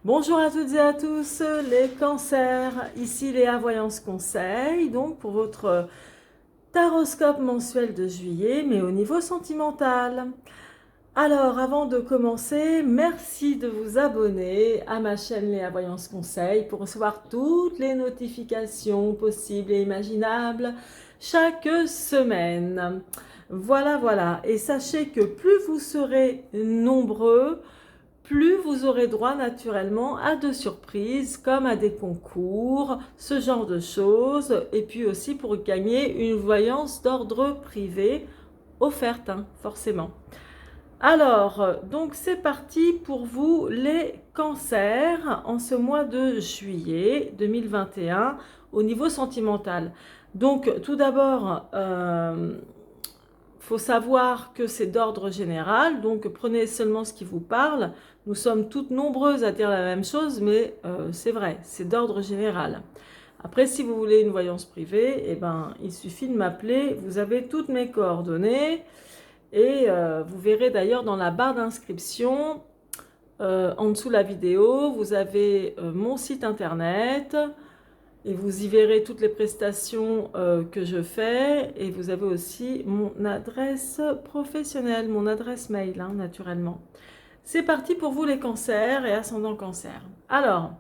Bonjour à toutes et à tous les cancers, ici Léa Voyance Conseil, donc pour votre taroscope mensuel de juillet, mais au niveau sentimental. Alors avant de commencer, merci de vous abonner à ma chaîne Léa Voyance Conseil pour recevoir toutes les notifications possibles et imaginables chaque semaine. Voilà, et sachez que plus vous serez nombreux, plus vous aurez droit naturellement à de surprises comme à des concours, ce genre de choses, et puis aussi pour gagner une voyance d'ordre privé offerte, forcément. Alors, donc c'est parti pour vous les cancers en ce mois de juillet 2021 au niveau sentimental. Donc tout d'abord, faut savoir que c'est d'ordre général, donc prenez seulement ce qui vous parle. Nous sommes toutes nombreuses à dire la même chose, mais c'est vrai, c'est d'ordre général. Après, si vous voulez une voyance privée, eh ben, il suffit de m'appeler. Vous avez toutes mes coordonnées et vous verrez d'ailleurs dans la barre d'inscription, en dessous de la vidéo, vous avez mon site internet. Et vous y verrez toutes les prestations que je fais. Et vous avez aussi mon adresse professionnelle, mon adresse mail, naturellement. C'est parti pour vous les cancers et ascendant cancer. Alors,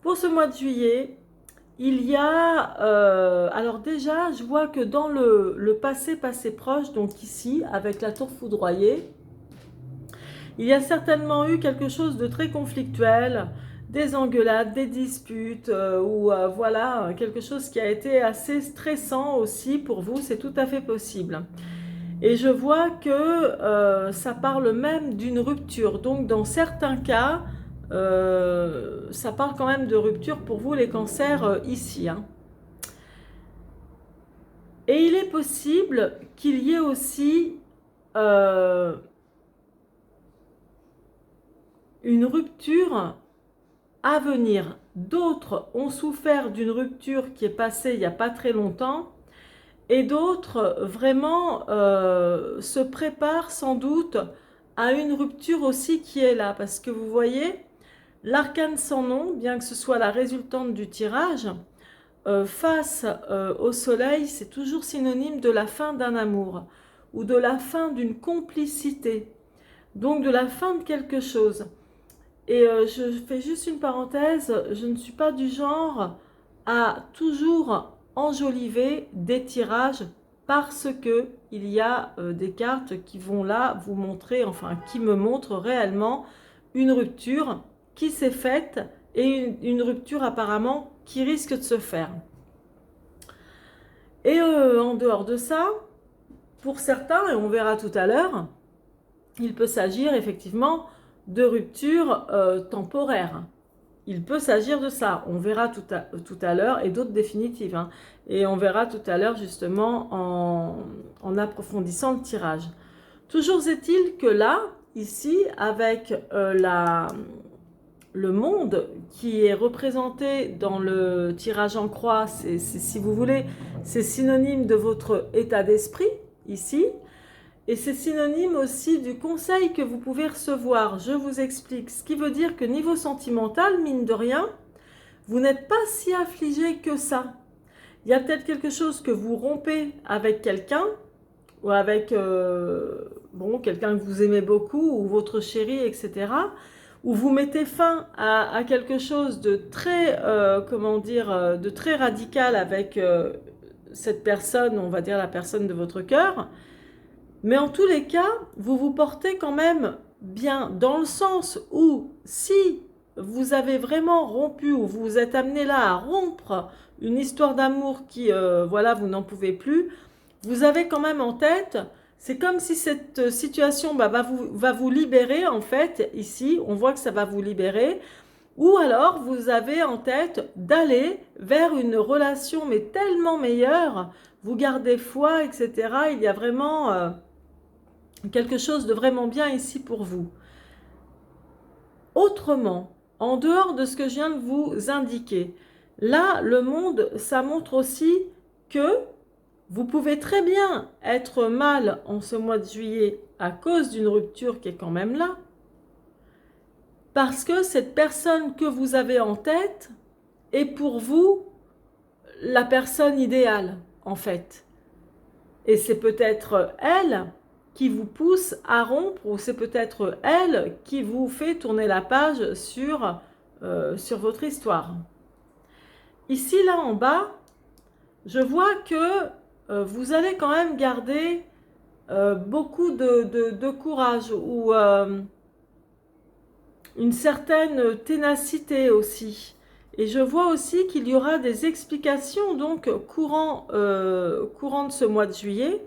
pour ce mois de juillet, il y a... alors déjà, je vois que dans le passé proche, donc ici, avec la tour foudroyée, il y a certainement eu quelque chose de très conflictuel, des engueulades, des disputes, ou voilà, quelque chose qui a été assez stressant aussi pour vous, c'est tout à fait possible. Et je vois que ça parle même d'une rupture. Donc dans certains cas, ça parle quand même de rupture pour vous les cancers ici. Et il est possible qu'il y ait aussi une rupture à venir. D'autres ont souffert d'une rupture qui est passée il n'y a pas très longtemps et d'autres vraiment se préparent sans doute à une rupture aussi qui est là. Parce que vous voyez, l'arcane sans nom, bien que ce soit la résultante du tirage, face au soleil, c'est toujours synonyme de la fin d'un amour ou de la fin d'une complicité, donc de la fin de quelque chose. Et je fais juste une parenthèse, je ne suis pas du genre à toujours enjoliver des tirages parce que il y a des cartes qui vont là vous montrer, enfin qui me montrent réellement une rupture qui s'est faite et une rupture apparemment qui risque de se faire. Et en dehors de ça, pour certains, et on verra tout à l'heure, il peut s'agir effectivement de ruptures temporaires. Il peut s'agir de ça, on verra tout à l'heure, et d'autres définitives. Et on verra tout à l'heure justement en approfondissant le tirage. Toujours est-il que là, ici, avec le monde qui est représenté dans le tirage en croix, si vous voulez, c'est synonyme de votre état d'esprit, ici. Et c'est synonyme aussi du conseil que vous pouvez recevoir. Je vous explique. Ce qui veut dire que niveau sentimental, mine de rien, vous n'êtes pas si affligé que ça. Il y a peut-être quelque chose que vous rompez avec quelqu'un, ou avec quelqu'un que vous aimez beaucoup, ou votre chéri, etc. Ou vous mettez fin à quelque chose de très, de très radical avec cette personne, on va dire la personne de votre cœur. Mais en tous les cas, vous vous portez quand même bien, dans le sens où si vous avez vraiment rompu ou vous vous êtes amené là à rompre une histoire d'amour qui, voilà, vous n'en pouvez plus, vous avez quand même en tête, c'est comme si cette situation va vous libérer en fait, ici, on voit que ça va vous libérer, ou alors vous avez en tête d'aller vers une relation mais tellement meilleure, vous gardez foi, etc. Il y a vraiment quelque chose de vraiment bien ici pour vous. Autrement, en dehors de ce que je viens de vous indiquer, là, le monde, ça montre aussi que vous pouvez très bien être mal en ce mois de juillet à cause d'une rupture qui est quand même là. parce que cette personne que vous avez en tête est pour vous la personne idéale, en fait. Et c'est peut-être elle qui vous pousse à rompre, ou c'est peut-être elle qui vous fait tourner la page sur votre histoire. Ici, là en bas, je vois que vous allez quand même garder beaucoup de courage ou une certaine ténacité aussi. Et je vois aussi qu'il y aura des explications donc courant de ce mois de juillet.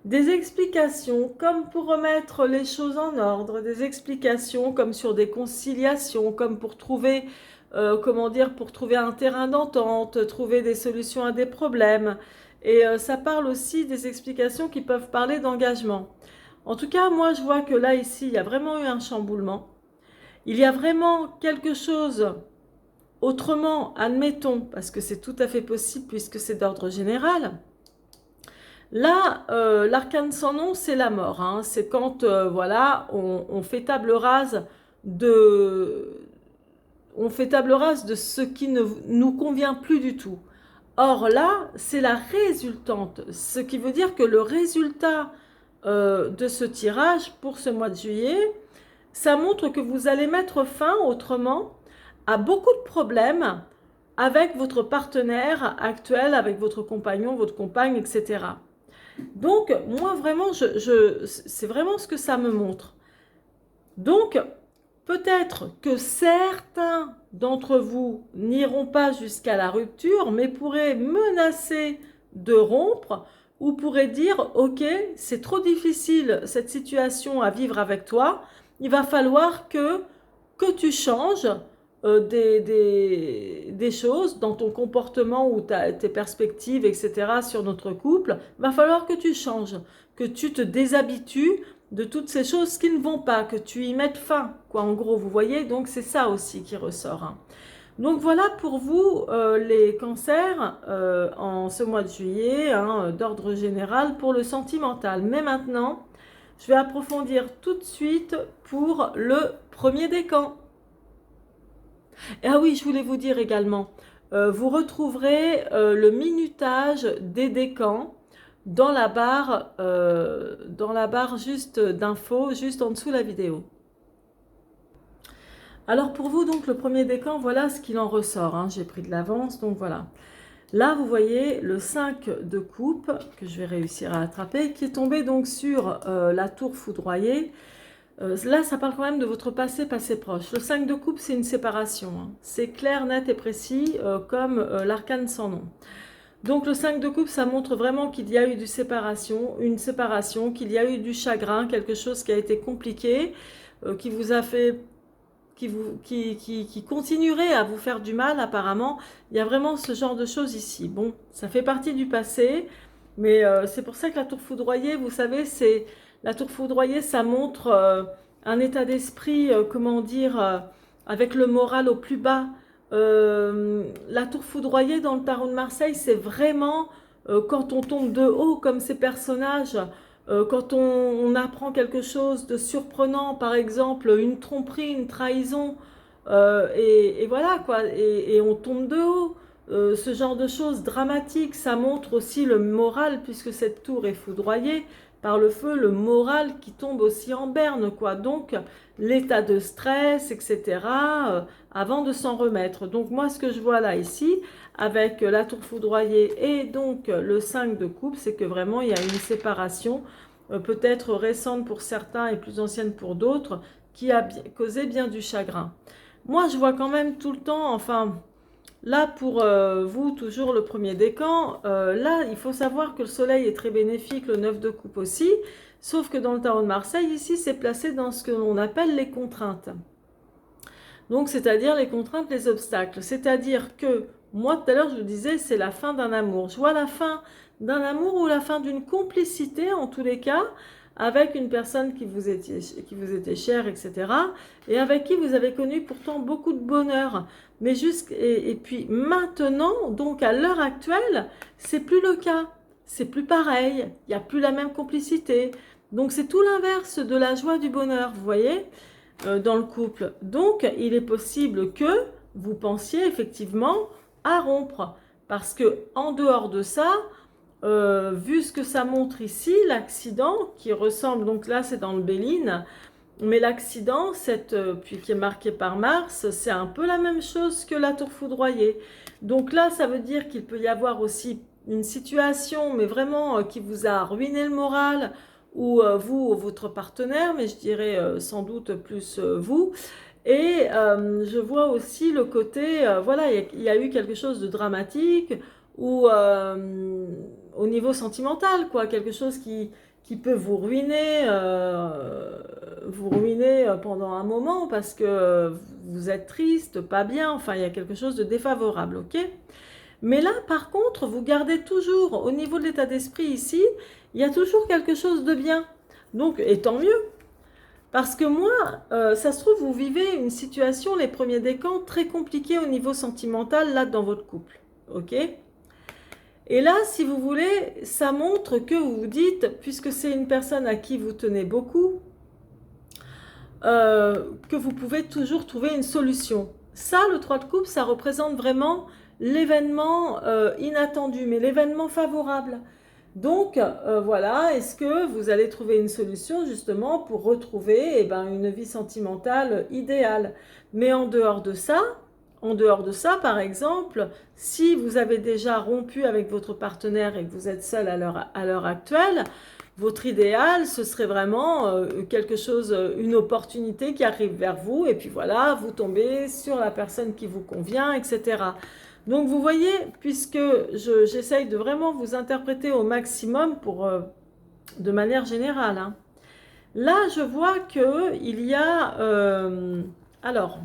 Des explications comme pour remettre les choses en ordre, des explications comme sur des conciliations, comme pour trouver, comment dire, pour trouver un terrain d'entente, trouver des solutions à des problèmes. Et ça parle aussi des explications qui peuvent parler d'engagement. En tout cas, moi je vois que là, ici, il y a vraiment eu un chamboulement. Il y a vraiment quelque chose autrement, admettons, parce que c'est tout à fait possible puisque c'est d'ordre général. Là, l'arcane sans nom, c'est la mort. Hein. C'est quand, voilà, on fait table rase on fait table rase de ce qui ne nous convient plus du tout. Or là, c'est la résultante, ce qui veut dire que le résultat de ce tirage pour ce mois de juillet, ça montre que vous allez mettre fin autrement à beaucoup de problèmes avec votre partenaire actuel, avec votre compagnon, votre compagne, etc. Donc, moi, vraiment, c'est vraiment ce que ça me montre. Donc, peut-être que certains d'entre vous n'iront pas jusqu'à la rupture, mais pourraient menacer de rompre ou pourraient dire « Ok, c'est trop difficile cette situation à vivre avec toi, il va falloir que tu changes des choses dans ton comportement ou tes perspectives, etc. sur notre couple, il va falloir que tu changes, que tu te déshabitues de toutes ces choses qui ne vont pas, que tu y mettes fin, quoi, en gros, vous voyez, donc c'est ça aussi qui ressort. Hein. Donc voilà pour vous les cancers en ce mois de juillet, hein, d'ordre général pour le sentimental. Mais maintenant, je vais approfondir tout de suite pour le premier décan. Ah oui, je voulais vous dire également, vous retrouverez le minutage des décans dans la barre juste d'infos, juste en dessous de la vidéo. Alors pour vous, donc le premier décan, voilà ce qu'il en ressort. Hein. J'ai pris de l'avance, donc voilà. Là, vous voyez le 5 de coupe, que je vais réussir à attraper, qui est tombé donc sur la tour foudroyée. Là, ça parle quand même de votre passé proche. Le 5 de coupe, c'est une séparation. Hein. C'est clair, net et précis, comme l'arcane sans nom. Donc le 5 de coupe, ça montre vraiment qu'il y a eu une séparation, qu'il y a eu du chagrin, quelque chose qui a été compliqué, qui vous a fait, qui continuerait à vous faire du mal apparemment. Il y a vraiment ce genre de choses ici. Bon, ça fait partie du passé, mais c'est pour ça que la tour foudroyée, vous savez, la tour foudroyée, ça montre un état d'esprit, comment dire, avec le moral au plus bas. La tour foudroyée dans le tarot de Marseille, c'est vraiment quand on tombe de haut comme ces personnages, quand on apprend quelque chose de surprenant, par exemple une tromperie, une trahison, et voilà quoi, et on tombe de haut. Ce genre de choses dramatiques, ça montre aussi le moral, puisque cette tour est foudroyée par le feu, le moral qui tombe aussi en berne, quoi. Donc, l'état de stress, etc., avant de s'en remettre. Donc, moi, ce que je vois là, ici, avec la tour foudroyée et donc le 5 de coupe, c'est que vraiment, il y a une séparation, peut-être récente pour certains et plus ancienne pour d'autres, qui a causé bien du chagrin. Moi, je vois quand même tout le temps, enfin... Là, pour vous, toujours le premier décan, là, il faut savoir que le soleil est très bénéfique, le 9 de coupe aussi, sauf que dans le tarot de Marseille, ici, c'est placé dans ce que l'on appelle les contraintes. Donc, c'est-à-dire les contraintes, les obstacles. C'est-à-dire que, moi, tout à l'heure, je vous disais, c'est la fin d'un amour. Je vois la fin d'un amour ou la fin d'une complicité, en tous les cas, avec une personne qui vous était chère, etc. Et avec qui vous avez connu pourtant beaucoup de bonheur. Mais et puis maintenant, donc à l'heure actuelle, c'est plus le cas. C'est plus pareil. Il n'y a plus la même complicité. Donc c'est tout l'inverse de la joie du bonheur, vous voyez. dans le couple. Donc, il est possible que vous pensiez effectivement à rompre. Parce que en dehors de ça, vu ce que ça montre ici, l'accident qui ressemble, donc là c'est dans le Béline, mais l'accident, puis qui est marqué par Mars, c'est un peu la même chose que la tour foudroyée. Donc là, ça veut dire qu'il peut y avoir aussi une situation, mais vraiment qui vous a ruiné le moral, ou vous ou votre partenaire, mais je dirais sans doute plus vous. Et je vois aussi le côté, voilà, il y a eu quelque chose de dramatique, ou au niveau sentimental, quoi, quelque chose qui peut vous ruiner pendant un moment parce que vous êtes triste, pas bien, enfin il y a quelque chose de défavorable, ok? Mais là, par contre, vous gardez toujours, au niveau de l'état d'esprit ici, il y a toujours quelque chose de bien. Donc, et tant mieux. Parce que moi, ça se trouve, vous vivez une situation, les premiers décans, très compliquée au niveau sentimental, là, dans votre couple, ok? Et là, si vous voulez, ça montre que vous vous dites, puisque c'est une personne à qui vous tenez beaucoup, que vous pouvez toujours trouver une solution. Ça, le 3 de coupe, ça représente vraiment l'événement inattendu, mais l'événement favorable. Donc, voilà, est-ce que vous allez trouver une solution justement pour retrouver une vie sentimentale idéale? Mais en dehors de ça, par exemple, si vous avez déjà rompu avec votre partenaire et que vous êtes seul à l'heure actuelle, votre idéal, ce serait vraiment quelque chose, une opportunité qui arrive vers vous, et puis voilà, vous tombez sur la personne qui vous convient, etc. Donc vous voyez, puisque j'essaye de vraiment vous interpréter au maximum de manière générale, hein. Là, je vois qu'il y a... alors,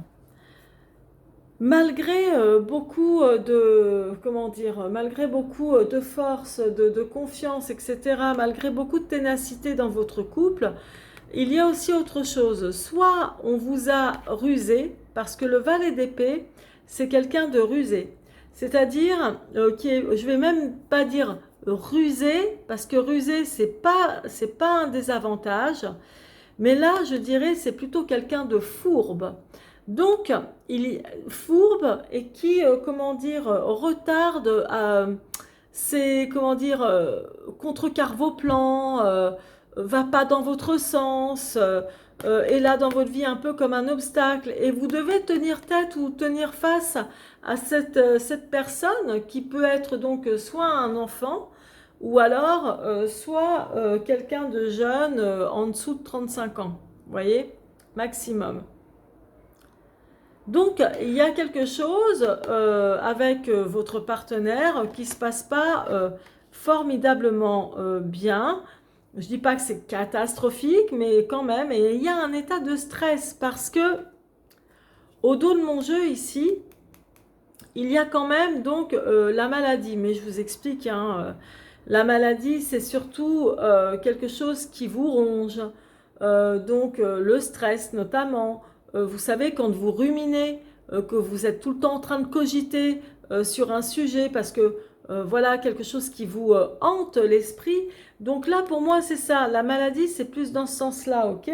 malgré beaucoup comment dire, malgré beaucoup de force, de confiance, etc., malgré beaucoup de ténacité dans votre couple, il y a aussi autre chose. Soit on vous a rusé, parce que le valet d'épée, c'est quelqu'un de rusé. C'est-à-dire, je vais même pas dire rusé, parce que rusé, c'est pas un désavantage. Mais là, je dirais, c'est plutôt quelqu'un de fourbe. Donc, il est fourbe et qui, comment dire, retarde, comment dire, contrecarre vos plans, va pas dans votre sens, est là dans votre vie un peu comme un obstacle. Et vous devez tenir tête ou tenir face à cette personne qui peut être donc soit un enfant, ou alors soit quelqu'un de jeune en dessous de 35 ans, vous voyez, maximum. Donc, il y a quelque chose avec votre partenaire qui ne se passe pas formidablement bien. Je ne dis pas que c'est catastrophique, mais quand même, et il y a un état de stress parce que au dos de mon jeu ici, il y a quand même donc la maladie, mais je vous explique, hein, la maladie, c'est surtout quelque chose qui vous ronge, donc le stress notamment. Vous savez, quand vous ruminez, que vous êtes tout le temps en train de cogiter sur un sujet, parce que voilà, quelque chose qui vous hante l'esprit. Donc là, pour moi, c'est ça. La maladie, c'est plus dans ce sens-là, ok?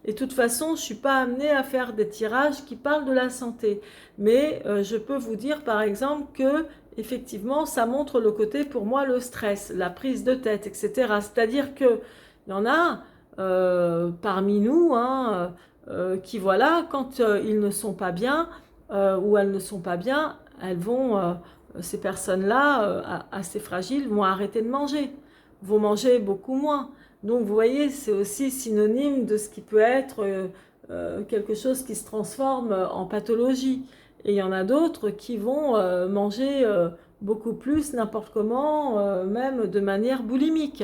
Et de toute façon, je ne suis pas amenée à faire des tirages qui parlent de la santé. Mais je peux vous dire, par exemple, que effectivement, ça montre le côté, pour moi, le stress, la prise de tête, etc. C'est-à-dire qu'il y en a parmi nous, hein, qui, voilà, quand ils ne sont pas bien, ou elles ne sont pas bien, elles vont, ces personnes-là, assez fragiles, vont arrêter de manger, vont manger beaucoup moins. Donc, vous voyez, c'est aussi synonyme de ce qui peut être quelque chose qui se transforme en pathologie. Et il y en a d'autres qui vont manger beaucoup plus, n'importe comment, même de manière boulimique.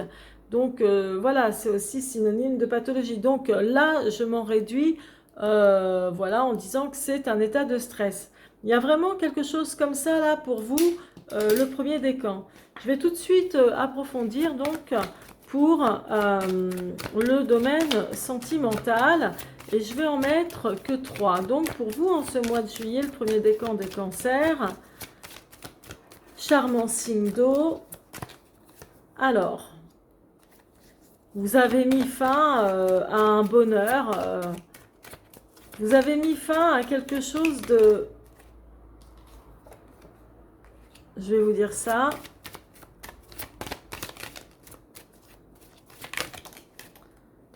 Donc voilà, c'est aussi synonyme de pathologie. Donc là, je m'en réduis voilà, en disant que c'est un état de stress. Il y a vraiment quelque chose comme ça là pour vous, le premier décan. Je vais tout de suite approfondir donc pour le domaine sentimental. Et je vais en mettre que 3. Donc pour vous, en ce mois de juillet, le premier décan des cancers, charmant signe d'eau. Alors, vous avez mis fin à un bonheur Vous avez mis fin à quelque chose de... Je vais vous dire ça.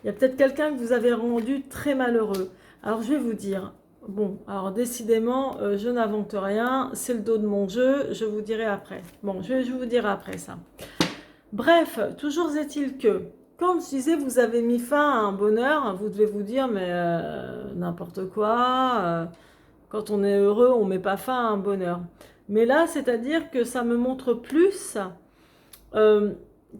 Il y a peut-être quelqu'un que vous avez rendu très malheureux. Alors, je vais vous dire... Bon, alors décidément, je n'invente rien. C'est le dos de mon jeu. Je vous dirai après. Bon, je vous dirai après ça. Bref, toujours est-il que... Quand je disais vous avez mis fin à un bonheur, vous devez vous dire, mais n'importe quoi... Quand on est heureux, on ne met pas fin à un bonheur. Mais là, c'est-à-dire que ça me montre plus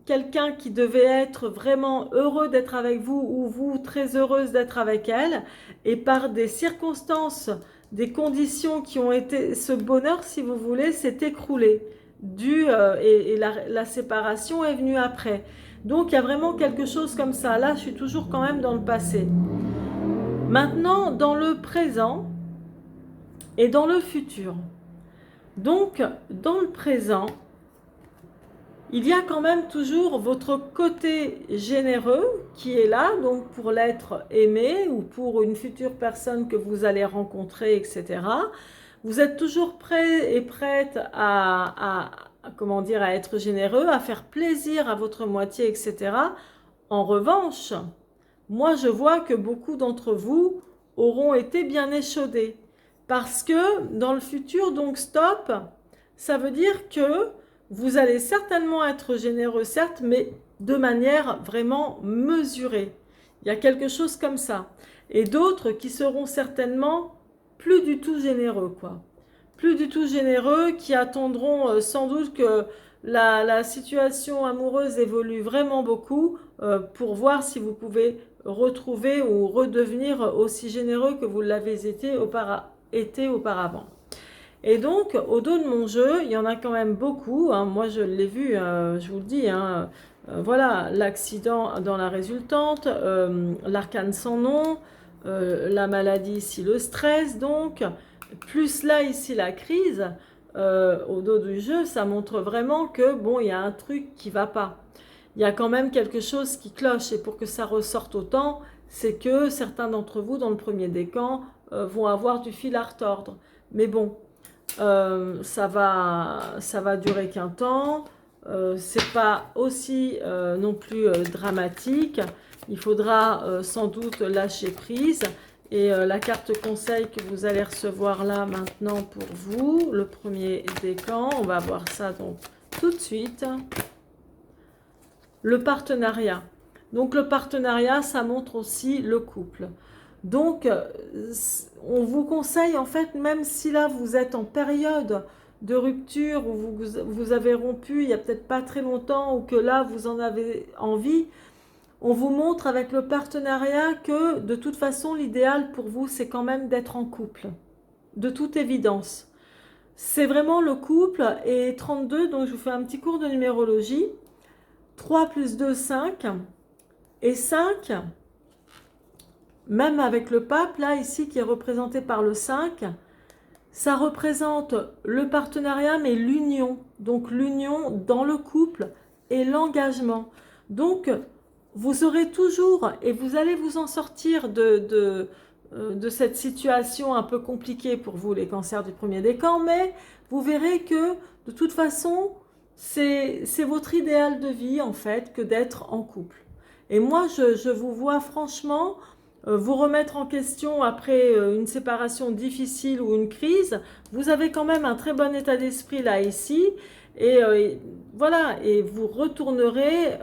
quelqu'un qui devait être vraiment heureux d'être avec vous ou vous très heureuse d'être avec elle. Et par des circonstances, des conditions qui ont été... Ce bonheur, si vous voulez, s'est écroulé. Et la séparation est venue après. Donc, il y a vraiment quelque chose comme ça. Là, je suis toujours quand même dans le passé. Maintenant, dans le présent... et dans le futur. Donc, dans le présent, il y a quand même toujours votre côté généreux qui est là, donc pour l'être aimé ou pour une future personne que vous allez rencontrer, etc. Vous êtes toujours prêt et prête comment dire, à être généreux, à faire plaisir à votre moitié, etc. En revanche, moi je vois que beaucoup d'entre vous auront été bien échaudés. Parce que dans le futur, donc stop, ça veut dire que vous allez certainement être généreux, certes, mais de manière vraiment mesurée. Il y a quelque chose comme ça. Et d'autres qui seront certainement plus du tout généreux, quoi. Plus du tout généreux, qui attendront sans doute que la situation amoureuse évolue vraiment beaucoup pour voir si vous pouvez retrouver ou redevenir aussi généreux que vous l'avez été auparavant. Et donc, au dos de mon jeu, il y en a quand même beaucoup. Hein. Moi, je l'ai vu, je vous le dis. Hein, voilà, l'accident dans la résultante, l'arcane sans nom, la maladie ici, le stress, donc, plus là, ici, la crise, au dos du jeu, ça montre vraiment que, bon, il y a un truc qui ne va pas. Il y a quand même quelque chose qui cloche. Et pour que ça ressorte autant, c'est que certains d'entre vous, dans le premier décan, vont avoir du fil à retordre. Mais bon, ça va durer qu'un temps. C'est pas aussi non plus dramatique. Il faudra sans doute lâcher prise. Et la carte conseil que vous allez recevoir là maintenant pour vous, le premier décan, on va voir ça donc tout de suite. Le partenariat. Donc le partenariat, ça montre aussi le couple. Donc, on vous conseille, en fait, même si là, vous êtes en période de rupture, ou vous avez rompu il n'y a peut-être pas très longtemps, ou que là, vous en avez envie, on vous montre avec le partenariat que, de toute façon, l'idéal pour vous, c'est quand même d'être en couple. De toute évidence. C'est vraiment le couple, et 32, donc je vous fais un petit cours de numérologie. 3 plus 2, 5, et 5... Même avec le pape, là, ici, qui est représenté par le 5, ça représente le partenariat, mais l'union. Donc, l'union dans le couple et l'engagement. Donc, vous aurez toujours, et vous allez vous en sortir de cette situation un peu compliquée pour vous, les cancers du premier décan, mais vous verrez que, de toute façon, c'est votre idéal de vie, en fait, que d'être en couple. Et moi, je vous vois franchement... vous remettre en question après une séparation difficile ou une crise, vous avez quand même un très bon état d'esprit là, ici, et voilà, et vous retournerez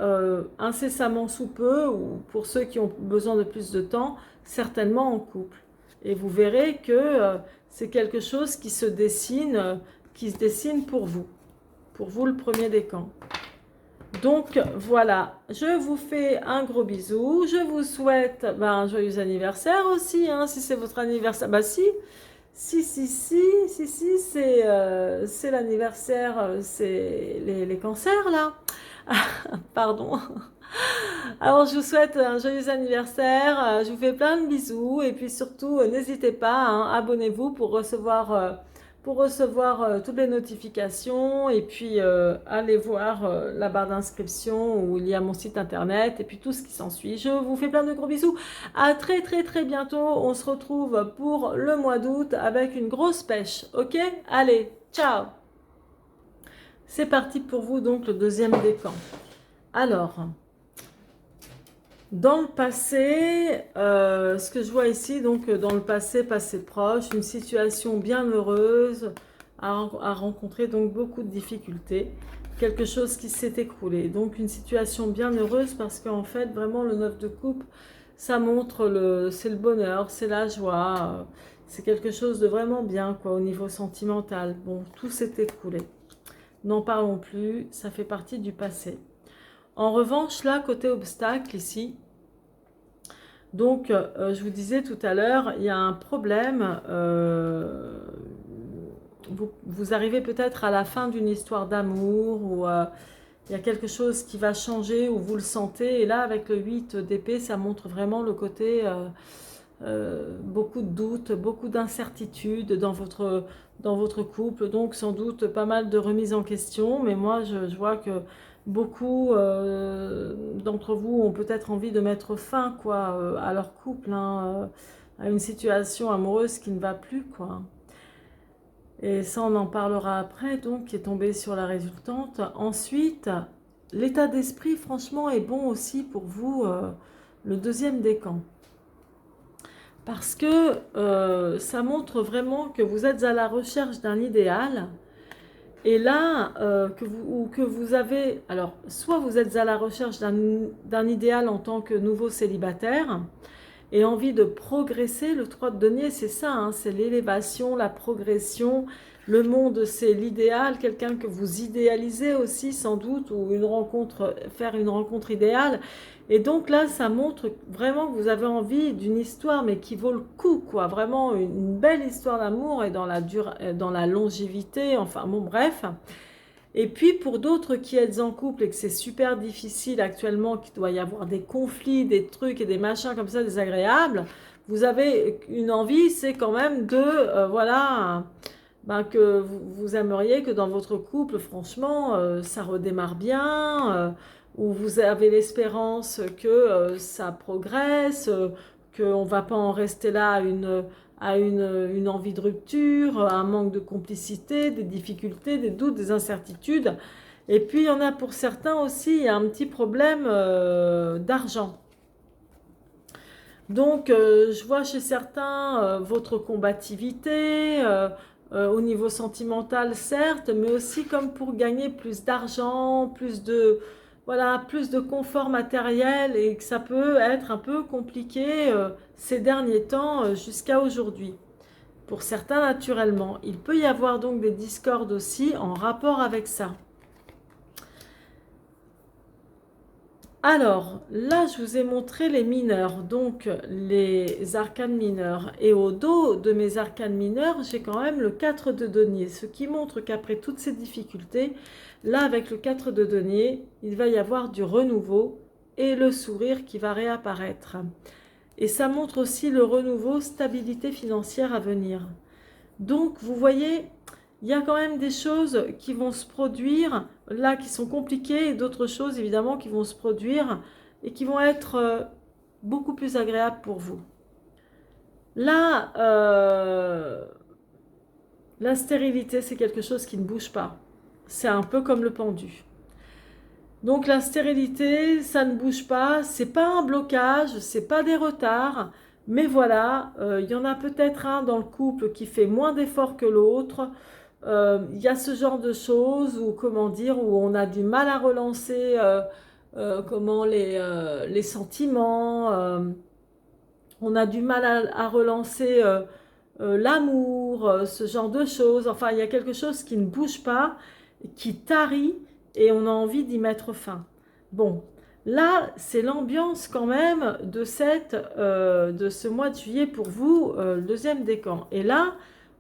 incessamment sous peu, ou pour ceux qui ont besoin de plus de temps, certainement en couple. Et vous verrez que c'est quelque chose qui se dessine pour vous le premier décan. Donc voilà, je vous fais un gros bisou, je vous souhaite un joyeux anniversaire aussi, hein, si c'est votre anniversaire. Bah si, c'est l'anniversaire, c'est les cancers là. Pardon. Alors je vous souhaite un joyeux anniversaire, je vous fais plein de bisous et puis surtout n'hésitez pas, hein, abonnez-vous pour recevoir pour recevoir toutes les notifications et puis allez voir la barre d'inscription où il y a mon site internet et puis tout ce qui s'ensuit. Je vous fais plein de gros bisous. À très très très bientôt. On se retrouve pour le mois d'août avec une grosse pêche. Ok? Allez, ciao! C'est parti pour vous donc le deuxième décan. Alors, dans le passé, ce que je vois ici, donc dans le passé proche, une situation bien heureuse a rencontré donc beaucoup de difficultés, quelque chose qui s'est écroulé. Donc une situation bien heureuse parce qu'en fait, vraiment le 9 de coupe, ça montre c'est le bonheur, c'est la joie, c'est quelque chose de vraiment bien quoi au niveau sentimental. Bon, tout s'est écroulé. N'en parlons plus, ça fait partie du passé. En revanche, là, côté obstacle, ici, donc, je vous disais tout à l'heure, il y a un problème. Vous arrivez peut-être à la fin d'une histoire d'amour ou il y a quelque chose qui va changer ou vous le sentez. Et là, avec le 8 d'épée, ça montre vraiment le côté beaucoup de doutes, beaucoup d'incertitudes dans votre couple. Donc, sans doute pas mal de remises en question. Mais moi, je vois que beaucoup d'entre vous ont peut-être envie de mettre fin quoi, à leur couple, hein, à une situation amoureuse qui ne va plus, quoi. Et ça, on en parlera après, donc, qui est tombé sur la résultante. Ensuite, l'état d'esprit, franchement, est bon aussi pour vous, le deuxième décan. Parce que ça montre vraiment que vous êtes à la recherche d'un idéal. Et là, que vous avez... Alors, soit vous êtes à la recherche d'un idéal en tant que nouveau célibataire et envie de progresser. Le 3 de denier, c'est ça, hein, c'est l'élévation, la progression. Le monde, c'est l'idéal, quelqu'un que vous idéalisez aussi sans doute, ou faire une rencontre idéale. Et donc là, ça montre vraiment que vous avez envie d'une histoire, mais qui vaut le coup, quoi. Vraiment une belle histoire d'amour et dans la longévité, enfin bon, bref. Et puis pour d'autres qui êtes en couple et que c'est super difficile actuellement, qu'il doit y avoir des conflits, des trucs et des machins comme ça désagréables, vous avez une envie, c'est quand même de, voilà, ben que vous aimeriez que dans votre couple, franchement, ça redémarre bien, ou vous avez l'espérance que ça progresse, qu'on ne va pas en rester là à une envie de rupture, à un manque de complicité, des difficultés, des doutes, des incertitudes. Et puis il y en a pour certains aussi, il y a un petit problème d'argent. Donc je vois chez certains votre combativité, au niveau sentimental certes, mais aussi comme pour gagner plus d'argent, voilà, plus de confort matériel et que ça peut être un peu compliqué ces derniers temps jusqu'à aujourd'hui. Pour certains naturellement. Il peut y avoir donc des discordes aussi en rapport avec ça. Alors, là, je vous ai montré les mineurs, donc les arcanes mineurs. Et au dos de mes arcanes mineurs, j'ai quand même le 4 de denier, ce qui montre qu'après toutes ces difficultés, là, avec le 4 de denier, il va y avoir du renouveau et le sourire qui va réapparaître. Et ça montre aussi le renouveau, stabilité financière à venir. Donc, vous voyez, il y a quand même des choses qui vont se produire, là, qui sont compliquées, et d'autres choses, évidemment, qui vont se produire et qui vont être beaucoup plus agréables pour vous. Là, la stérilité, c'est quelque chose qui ne bouge pas. C'est un peu comme le pendu. Donc la stérilité, ça ne bouge pas, c'est pas un blocage, c'est pas des retards, mais voilà, il y en a peut-être un dans le couple qui fait moins d'efforts que l'autre. Il y a ce genre de choses où, comment dire, où on a du mal à relancer les sentiments, on a du mal à relancer l'amour, ce genre de choses. Enfin, il y a quelque chose qui ne bouge pas, qui tarit et on a envie d'y mettre fin. Bon, là, c'est l'ambiance quand même de ce mois de juillet pour vous, le deuxième décan. Et là,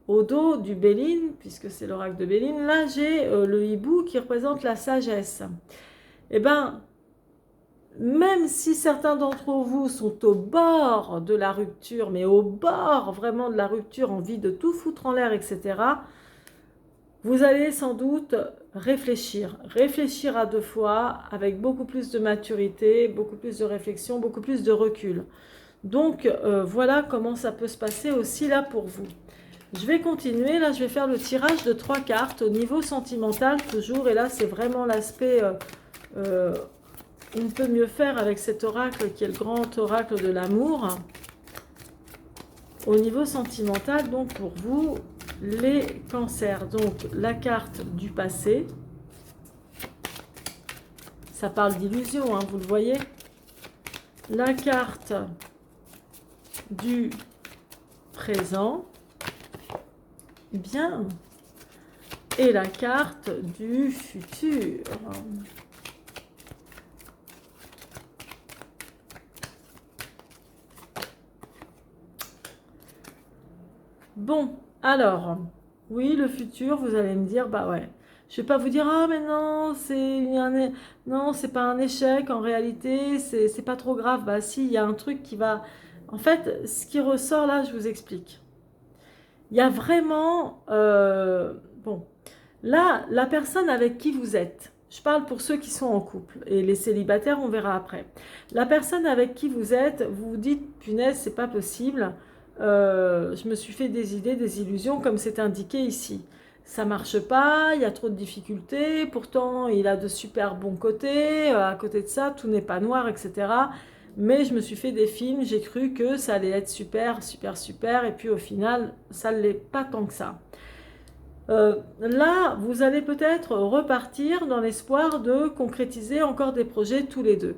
au dos du Béline, puisque c'est l'oracle de Béline, là, j'ai le hibou qui représente la sagesse. Eh bien, même si certains d'entre vous sont au bord de la rupture, mais au bord vraiment de la rupture, envie de tout foutre en l'air, etc., vous allez sans doute réfléchir à deux fois, avec beaucoup plus de maturité, beaucoup plus de réflexion, beaucoup plus de recul. Donc voilà comment ça peut se passer aussi là pour vous. Je vais continuer, là je vais faire le tirage de 3 cartes au niveau sentimental toujours, et là c'est vraiment l'aspect on ne peut mieux faire avec cet oracle qui est le grand oracle de l'amour. Au niveau sentimental, donc pour vous, les cancers, donc la carte du passé, ça parle d'illusion, hein, vous le voyez. La carte du présent, bien, et la carte du futur. Bon, alors, oui, le futur, vous allez me dire, bah ouais. Je vais pas vous dire, ah mais non, non, c'est pas un échec, en réalité, c'est pas trop grave. Bah si, il y a un truc qui va... En fait, ce qui ressort là, je vous explique. Il y a vraiment... bon, là, la personne avec qui vous êtes, je parle pour ceux qui sont en couple, et les célibataires, on verra après. La personne avec qui vous êtes, vous vous dites, punaise, c'est pas possible. Je me suis fait des idées, des illusions, comme c'est indiqué ici. Ça marche pas, il y a trop de difficultés, pourtant il a de super bons côtés, à côté de ça, tout n'est pas noir, etc. Mais je me suis fait des films, j'ai cru que ça allait être super, super, super, et puis au final, ça ne l'est pas tant que ça. Là, vous allez peut-être repartir dans l'espoir de concrétiser encore des projets tous les deux.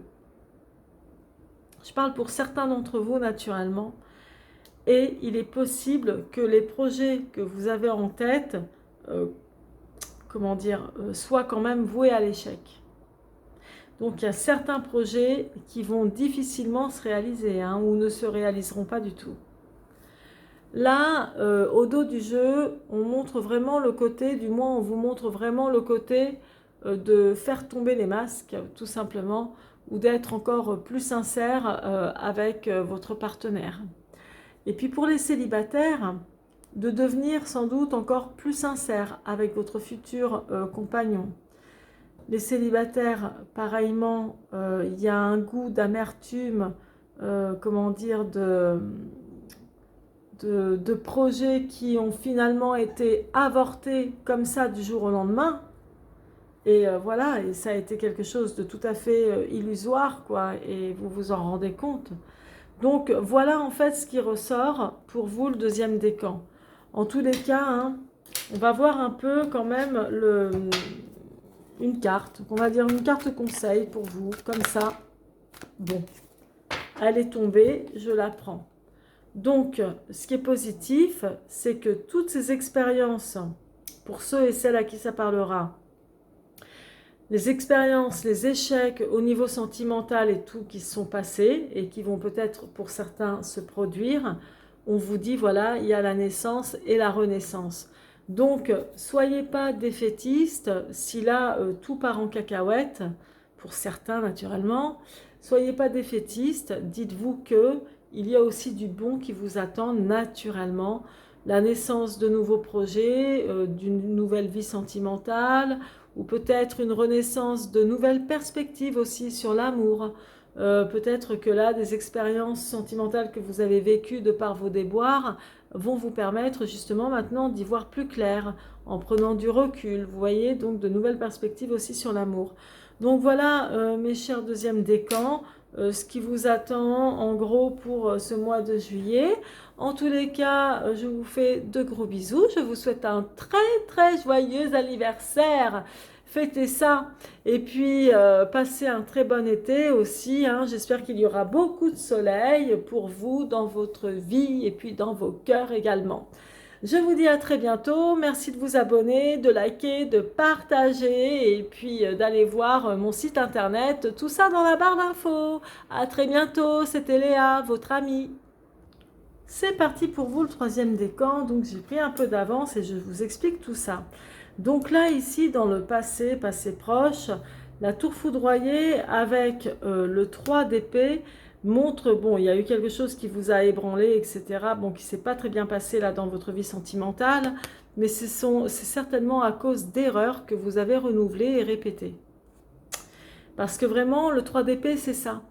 Je parle pour certains d'entre vous naturellement. Et il est possible que les projets que vous avez en tête, comment dire, soient quand même voués à l'échec. Donc il y a certains projets qui vont difficilement se réaliser, hein, ou ne se réaliseront pas du tout. Là, au dos du jeu, on montre vraiment le côté, du moins on vous montre vraiment le côté de faire tomber les masques, tout simplement, ou d'être encore plus sincère avec votre partenaire. Et puis pour les célibataires, de devenir sans doute encore plus sincère avec votre futur compagnon. Les célibataires, pareillement, il y a un goût d'amertume, comment dire, de projets qui ont finalement été avortés comme ça du jour au lendemain. Et voilà, et ça a été quelque chose de tout à fait illusoire, quoi, et vous vous en rendez compte. Donc voilà en fait ce qui ressort pour vous le deuxième décan. En tous les cas, hein, on va voir un peu quand même une carte, on va dire une carte conseil pour vous, comme ça. Bon, elle est tombée, je la prends. Donc, ce qui est positif, c'est que toutes ces expériences, pour ceux et celles à qui ça parlera, les expériences, les échecs au niveau sentimental et tout qui sont passés et qui vont peut-être pour certains se produire, on vous dit voilà, il y a la naissance et la renaissance. Donc, soyez pas défaitistes si là tout part en cacahuète, pour certains naturellement. Soyez pas défaitistes, dites-vous que il y a aussi du bon qui vous attend naturellement. La naissance de nouveaux projets, d'une nouvelle vie sentimentale, ou peut-être une renaissance de nouvelles perspectives aussi sur l'amour. Peut-être que là, des expériences sentimentales que vous avez vécues de par vos déboires vont vous permettre justement maintenant d'y voir plus clair, en prenant du recul, vous voyez, donc de nouvelles perspectives aussi sur l'amour. Donc voilà, mes chers deuxième décans, ce qui vous attend en gros pour ce mois de juillet. En tous les cas, je vous fais de gros bisous. Je vous souhaite un très très joyeux anniversaire. Fêtez ça. Et puis, passez un très bon été aussi, hein. J'espère qu'il y aura beaucoup de soleil pour vous dans votre vie et puis dans vos cœurs également. Je vous dis à très bientôt. Merci de vous abonner, de liker, de partager et puis d'aller voir mon site internet. Tout ça dans la barre d'infos. À très bientôt. C'était Léa, votre amie. C'est parti pour vous le troisième décan. Donc j'ai pris un peu d'avance et je vous explique tout ça. Donc là ici dans le passé proche, la tour foudroyée avec le 3 d'épée montre, bon, il y a eu quelque chose qui vous a ébranlé, etc. Bon, qui ne s'est pas très bien passé là dans votre vie sentimentale, mais c'est certainement à cause d'erreurs que vous avez renouvelées et répétées. Parce que vraiment, le 3 d'épée, c'est ça.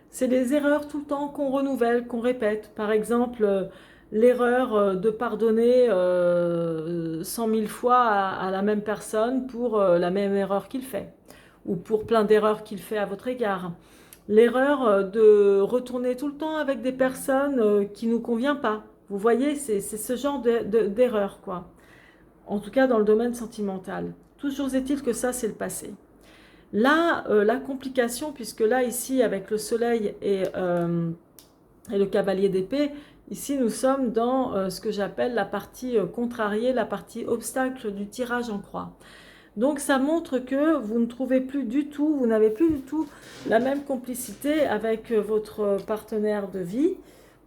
C'est les erreurs tout le temps qu'on renouvelle, qu'on répète. Par exemple, l'erreur de pardonner 100 000 fois à la même personne pour la même erreur qu'il fait, ou pour plein d'erreurs qu'il fait à votre égard. L'erreur de retourner tout le temps avec des personnes qui ne nous conviennent pas. Vous voyez, c'est ce genre d'erreur, quoi. En tout cas, dans le domaine sentimental. Toujours est-il que ça, c'est le passé. Là, la complication, puisque là, ici, avec le soleil et le cavalier d'épée, ici, nous sommes dans ce que j'appelle la partie contrariée, la partie obstacle du tirage en croix. Donc, ça montre que vous ne trouvez plus du tout, vous n'avez plus du tout la même complicité avec votre partenaire de vie,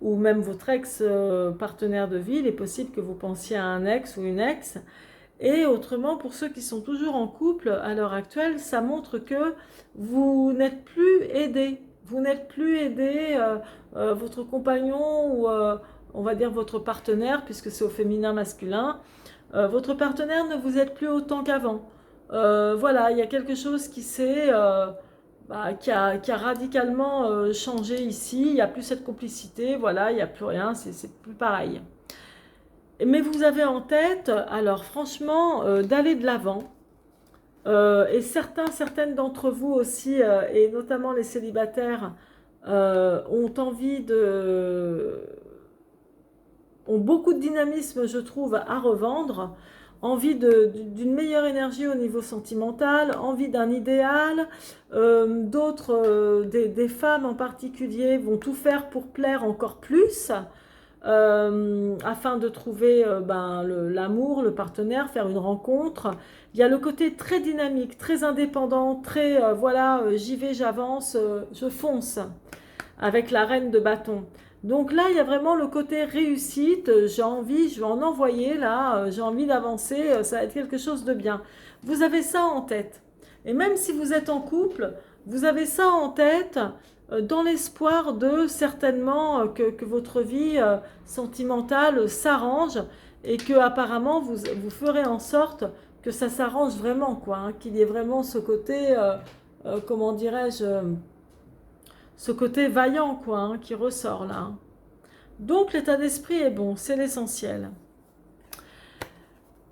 ou même votre ex-partenaire de vie. Il est possible que vous pensiez à un ex ou une ex. Et autrement, pour ceux qui sont toujours en couple à l'heure actuelle, ça montre que vous n'êtes plus aidé. Vous n'êtes plus aidé, votre compagnon ou on va dire votre partenaire, puisque c'est au féminin masculin, votre partenaire ne vous aide plus autant qu'avant. Voilà, il y a quelque chose qui a radicalement changé ici. Il n'y a plus cette complicité, voilà, il n'y a plus rien, c'est plus pareil. Mais vous avez en tête, alors franchement, d'aller de l'avant. Et certaines d'entre vous aussi, et notamment les célibataires, ont beaucoup de dynamisme, je trouve, à revendre, envie d'une meilleure énergie au niveau sentimental, envie d'un idéal. D'autres, des femmes en particulier, vont tout faire pour plaire encore plus. Afin de trouver l'amour, le partenaire, faire une rencontre. Il y a le côté très dynamique, très indépendant, très j'y vais, j'avance, je fonce avec la reine de bâton. Donc là, il y a vraiment le côté réussite, j'ai envie, je vais en envoyer là, j'ai envie d'avancer, ça va être quelque chose de bien. Vous avez ça en tête. Et même si vous êtes en couple, vous avez ça en tête dans l'espoir de certainement que votre vie sentimentale s'arrange et que apparemment vous ferez en sorte que ça s'arrange vraiment, quoi, hein, qu'il y ait vraiment ce côté, comment dirais-je, ce côté vaillant, quoi, hein, qui ressort là. Donc l'état d'esprit est bon, c'est l'essentiel.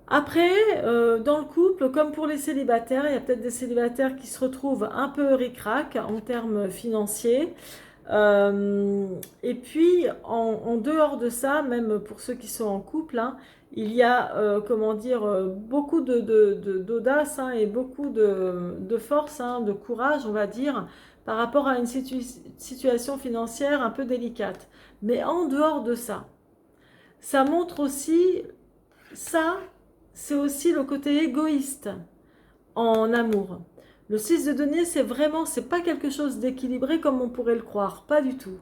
Après, dans le couple, comme pour les célibataires, il y a peut-être des célibataires qui se retrouvent un peu ric-rac en termes financiers. Et puis, en dehors de ça, même pour ceux qui sont en couple, hein, il y a, beaucoup d'audace hein, et beaucoup de force, hein, de courage, on va dire, par rapport à une situation financière un peu délicate. Mais en dehors de ça, ça montre aussi ça. C'est aussi le côté égoïste en amour. Le 6 de denier, c'est pas quelque chose d'équilibré comme on pourrait le croire, pas du tout.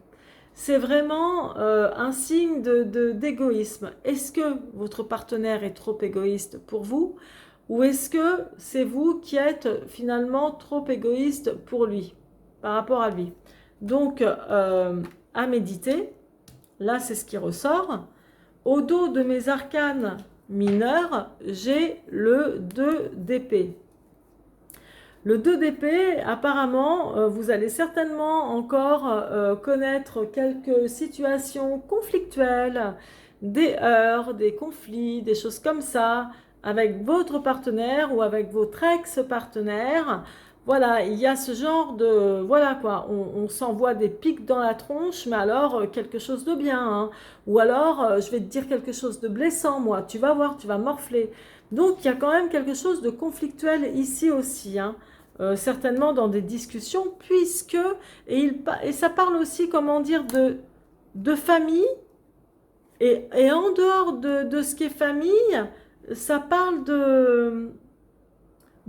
C'est vraiment un signe d'égoïsme. Est-ce que votre partenaire est trop égoïste pour vous ou est-ce que c'est vous qui êtes finalement trop égoïste pour lui, par rapport à lui? Donc, à méditer, là c'est ce qui ressort. Au dos de mes arcanes mineur, j'ai le 2 d'épée. Le 2 d'épée, apparemment, vous allez certainement encore connaître quelques situations conflictuelles, des heurts, des conflits, des choses comme ça, avec votre partenaire ou avec votre ex-partenaire. Voilà, il y a ce genre de... Voilà quoi, on s'envoie des pics dans la tronche, mais alors quelque chose de bien. Hein. Ou alors, je vais te dire quelque chose de blessant, moi. Tu vas voir, tu vas morfler. Donc, il y a quand même quelque chose de conflictuel ici aussi. Hein. Certainement dans des discussions, puisque... Et ça parle aussi, comment dire, de famille. Et en dehors de ce qui est famille, ça parle de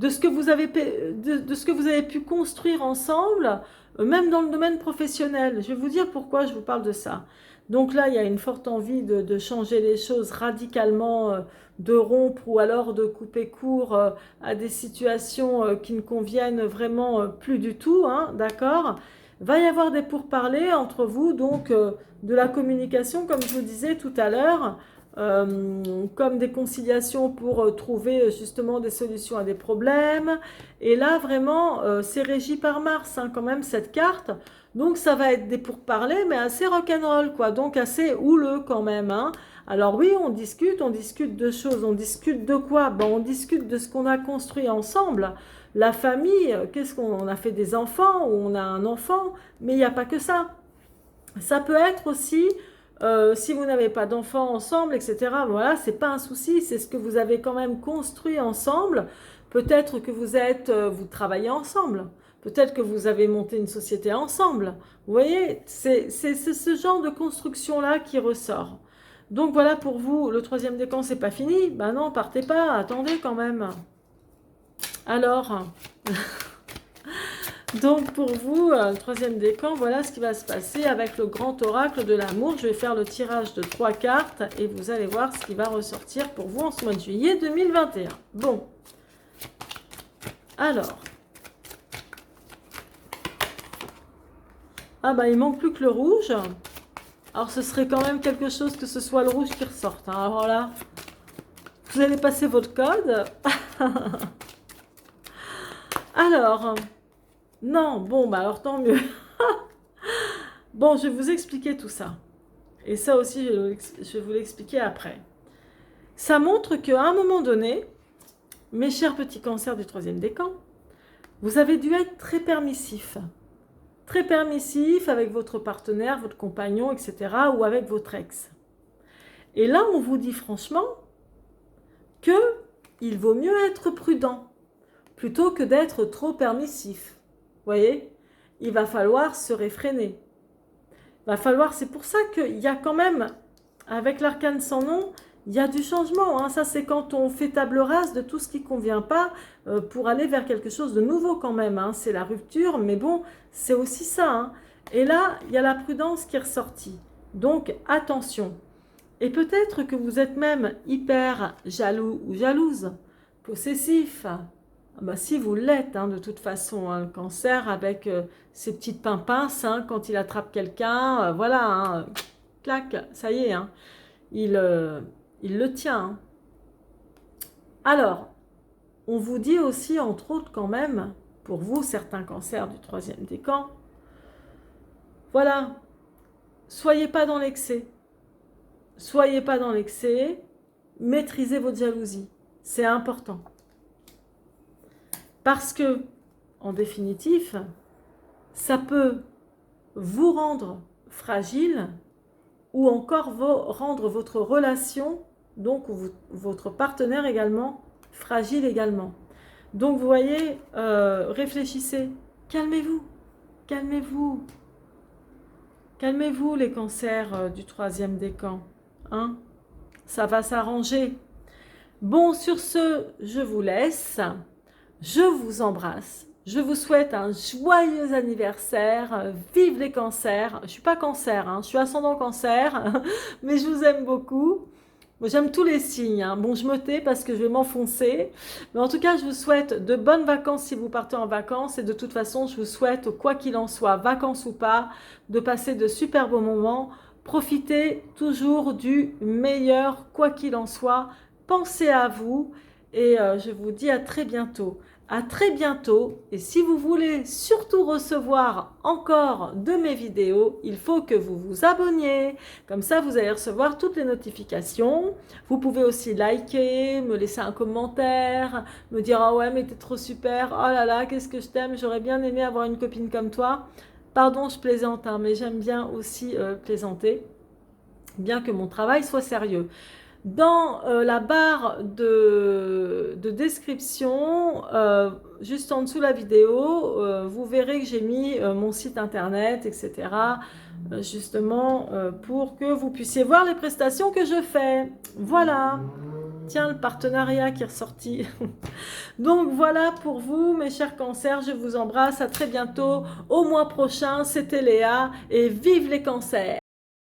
ce que vous avez pu construire ensemble, même dans le domaine professionnel. Je vais vous dire pourquoi je vous parle de ça. Donc là, il y a une forte envie de changer les choses radicalement, de rompre ou alors de couper court à des situations qui ne conviennent vraiment plus du tout, hein, d'accord? Va y avoir des pourparlers entre vous, donc de la communication, comme je vous disais tout à l'heure, comme des conciliations pour trouver justement des solutions à des problèmes. Et là, vraiment, c'est régi par Mars, hein, quand même, cette carte. Donc, ça va être des pourparlers, mais assez rock'n'roll, quoi. Donc, assez houleux quand même, hein. Alors oui, on discute de choses. On discute de quoi? Ben, on discute de ce qu'on a construit ensemble. La famille, qu'est-ce qu'on a fait des enfants ou on a un enfant, mais il n'y a pas que ça. Ça peut être aussi, si vous n'avez pas d'enfants ensemble, etc., voilà, c'est pas un souci, c'est ce que vous avez quand même construit ensemble. Peut-être que vous travaillez ensemble. Peut-être que vous avez monté une société ensemble. Vous voyez, c'est ce genre de construction-là qui ressort. Donc voilà pour vous, le troisième décan, c'est pas fini. Ben non, partez pas, attendez quand même. Alors, donc pour vous, troisième décan, voilà ce qui va se passer avec le grand oracle de l'amour. Je vais faire le tirage de 3 cartes et vous allez voir ce qui va ressortir pour vous en ce mois de juillet 2021. Bon, alors, ah bah il manque plus que le rouge. Alors ce serait quand même quelque chose que ce soit le rouge qui ressorte, hein. Alors là, vous allez passer votre code. Alors, non, bon, bah alors tant mieux. Bon, je vais vous expliquer tout ça. Et ça aussi, je vais vous l'expliquer après. Ça montre qu'à un moment donné, mes chers petits cancers du troisième décan, vous avez dû être très permissif. Très permissif avec votre partenaire, votre compagnon, etc. ou avec votre ex. Et là, on vous dit franchement qu'il vaut mieux être prudent plutôt que d'être trop permissif. Vous voyez, il va falloir se réfréner. Il va falloir, c'est pour ça qu'il y a quand même, avec l'arcane sans nom, il y a du changement, hein. Ça, c'est quand on fait table rase de tout ce qui ne convient pas pour aller vers quelque chose de nouveau quand même, hein. C'est la rupture, mais bon, c'est aussi ça, hein. Et là, il y a la prudence qui est ressortie. Donc, attention. Et peut-être que vous êtes même hyper jaloux ou jalouse, possessif. Bah, si vous l'êtes, hein, de toute façon, hein, le cancer avec ses petites pimpinces, hein, quand il attrape quelqu'un, voilà, hein, clac, ça y est, hein, il le tient, hein. Alors, on vous dit aussi, entre autres quand même, pour vous, certains cancers du troisième décan, voilà, soyez pas dans l'excès. Soyez pas dans l'excès, maîtrisez votre jalousie, c'est important. Parce que, en définitive, ça peut vous rendre fragile ou encore rendre votre relation, donc votre partenaire également, fragile également. Donc vous voyez, réfléchissez, calmez-vous, calmez-vous, calmez-vous les cancers du troisième décan, hein, ça va s'arranger. Bon, sur ce, je vous laisse. Je vous embrasse. Je vous souhaite un joyeux anniversaire. Vive les cancers. Je ne suis pas cancer, hein, je suis ascendant cancer, mais je vous aime beaucoup. Moi, j'aime tous les signes, hein. Bon, je me tais parce que je vais m'enfoncer. Mais en tout cas, je vous souhaite de bonnes vacances si vous partez en vacances. Et de toute façon, je vous souhaite, quoi qu'il en soit, vacances ou pas, de passer de super beaux moments. Profitez toujours du meilleur, quoi qu'il en soit. Pensez à vous. Et je vous dis à très bientôt. À très bientôt. Et si vous voulez surtout recevoir encore de mes vidéos, il faut que vous vous abonniez. Comme ça, vous allez recevoir toutes les notifications. Vous pouvez aussi liker, me laisser un commentaire, me dire « Ah ouais, mais t'es trop super. Oh là là, qu'est-ce que je t'aime. J'aurais bien aimé avoir une copine comme toi. » Pardon, je plaisante, hein, mais j'aime bien aussi plaisanter, bien que mon travail soit sérieux. Dans la barre de description, juste en dessous de la vidéo, vous verrez que j'ai mis mon site internet, etc. Justement pour que vous puissiez voir les prestations que je fais. Voilà. Tiens, le partenariat qui est ressorti. Donc voilà pour vous, mes chers cancers. Je vous embrasse. À très bientôt. Au mois prochain, c'était Léa. Et vive les cancers!